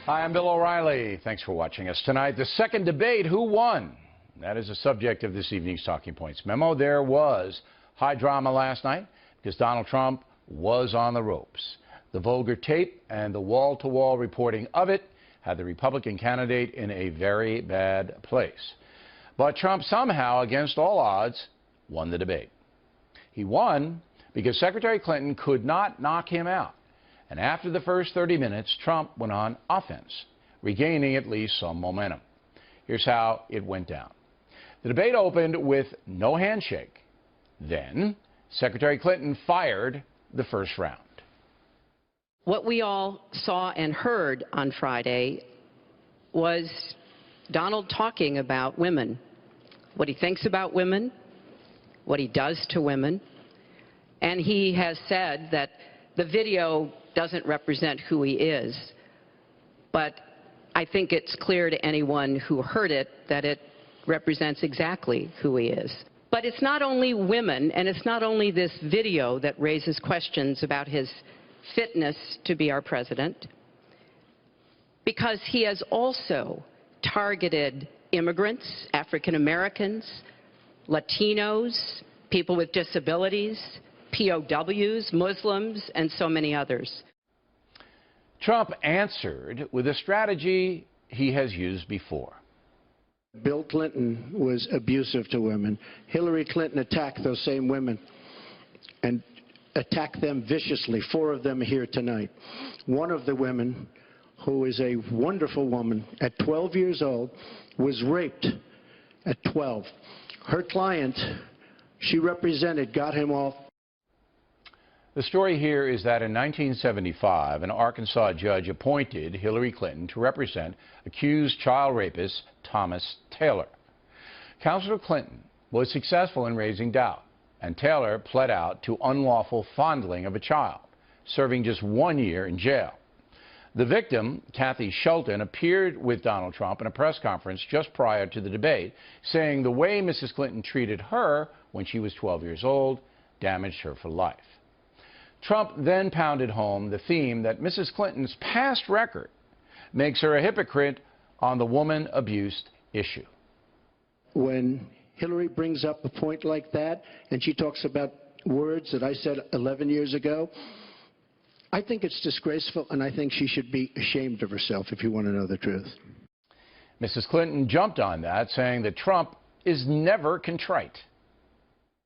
Hi, I'm Bill O'Reilly. Thanks for watching us tonight. The second debate, who won? That is the subject of this evening's Talking Points memo. There was high drama last night because Donald Trump was on the ropes. The vulgar tape and the wall-to-wall reporting of it had the Republican candidate in a very bad place. But Trump somehow, against all odds, won the debate. He won because Secretary Clinton could not knock him out. And after the first 30 minutes, Trump went on offense, regaining at least some momentum. Here's how it went down. The debate opened with no handshake. Then, Secretary Clinton fired the first round. What we all saw and heard on Friday was Donald talking about women, what he thinks about women, what he does to women, and he has said that the video doesn't represent who he is, but I think it's clear to anyone who heard it that it represents exactly who he is. But it's not only women, and it's not only this video that raises questions about his fitness to be our president, because he has also targeted immigrants, African Americans, Latinos, people with disabilities, POWs, Muslims, and so many others. Trump answered with a strategy he has used before. Bill Clinton was abusive to women. Hillary Clinton attacked those same women and attacked them viciously. 4 of them are here tonight. One of the women, who is a wonderful woman, at 12 years old, was raped at 12. Her client, she represented, got him off. The story here is that in 1975, an Arkansas judge appointed Hillary Clinton to represent accused child rapist Thomas Taylor. Counselor Clinton was successful in raising doubt, and Taylor pled out to unlawful fondling of a child, serving just 1 year in jail. The victim, Kathy Shelton, appeared with Donald Trump in a press conference just prior to the debate, saying the way Mrs. Clinton treated her when she was 12 years old damaged her for life. Trump then pounded home the theme that Mrs. Clinton's past record makes her a hypocrite on the woman abuse issue. When Hillary brings up a point like that, and she talks about words that I said 11 years ago, I think it's disgraceful, and I think she should be ashamed of herself, if you want to know the truth. Mrs. Clinton jumped on that, saying that Trump is never contrite.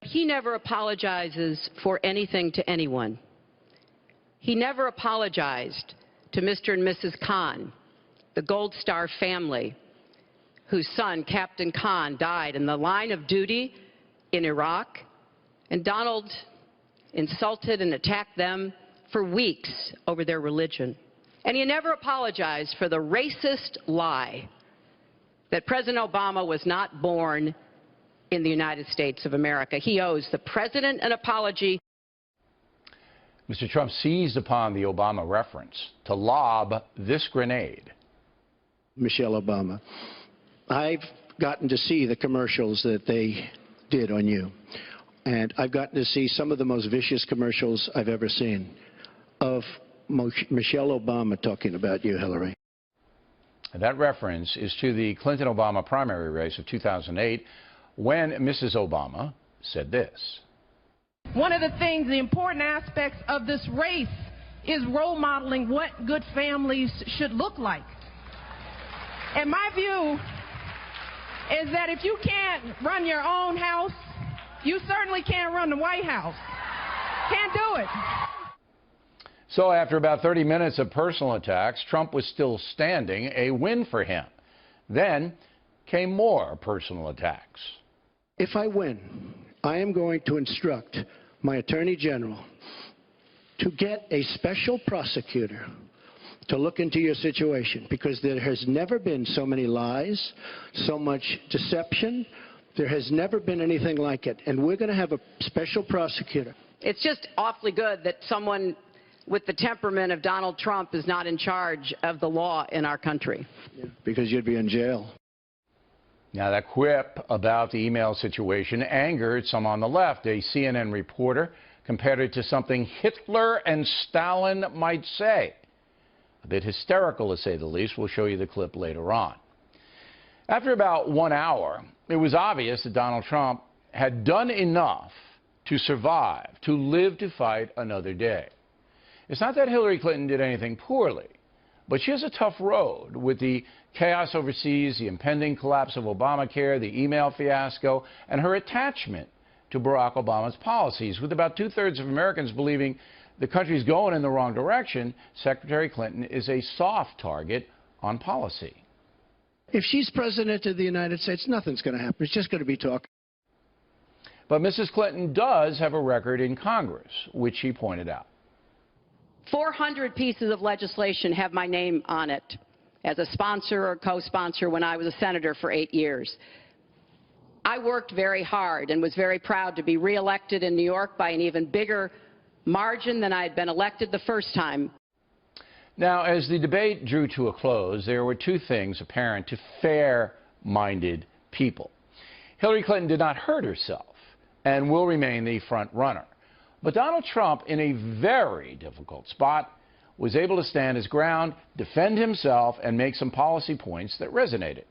He never apologizes for anything to anyone. He never apologized to Mr. and Mrs. Khan, the Gold Star family, whose son, Captain Khan, died in the line of duty in Iraq. And Donald insulted and attacked them for weeks over their religion. And he never apologized for the racist lie that President Obama was not born in the United States of America. He owes the president an apology. Mr. Trump seized upon the Obama reference to lob this grenade. Michelle Obama, I've gotten to see the commercials that they did on you, and I've gotten to see some of the most vicious commercials I've ever seen of Michelle Obama talking about you, Hillary. And that reference is to the Clinton-Obama primary race of 2008, when Mrs. Obama said this. One of the things, the important aspects of this race is role modeling what good families should look like. And my view is that if you can't run your own house, you certainly can't run the White House. Can't do it. So after about 30 minutes of personal attacks, Trump was still standing, a win for him. Then came more personal attacks. If I win, I am going to instruct my Attorney General to get a special prosecutor to look into your situation, because there has never been so many lies, so much deception. There has never been anything like it, and we're going to have a special prosecutor. It's just awfully good that someone with the temperament of Donald Trump is not in charge of the law in our country. Yeah, because you'd be in jail. Now, that quip about the email situation angered some on the left. A CNN reporter compared it to something Hitler and Stalin might say. A bit hysterical, to say the least. We'll show you the clip later on. After about 1 hour, it was obvious that Donald Trump had done enough to survive, to live to fight another day. It's not that Hillary Clinton did anything poorly, but she has a tough road with the chaos overseas, the impending collapse of Obamacare, the email fiasco, and her attachment to Barack Obama's policies. With about two-thirds of Americans believing the country's going in the wrong direction, Secretary Clinton is a soft target on policy. If she's president of the United States, nothing's going to happen. It's just going to be talk. But Mrs. Clinton does have a record in Congress, which she pointed out. 400 pieces of legislation have my name on it as a sponsor or co-sponsor when I was a senator for 8 years. I worked very hard and was very proud to be reelected in New York by an even bigger margin than I had been elected the first time. Now, as the debate drew to a close, there were two things apparent to fair-minded people. Hillary Clinton did not hurt herself and will remain the front runner. But Donald Trump, in a very difficult spot, was able to stand his ground, defend himself, and make some policy points that resonated.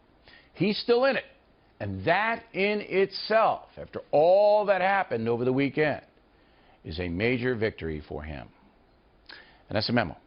He's still in it. And that in itself, after all that happened over the weekend, is a major victory for him. And that's a memo.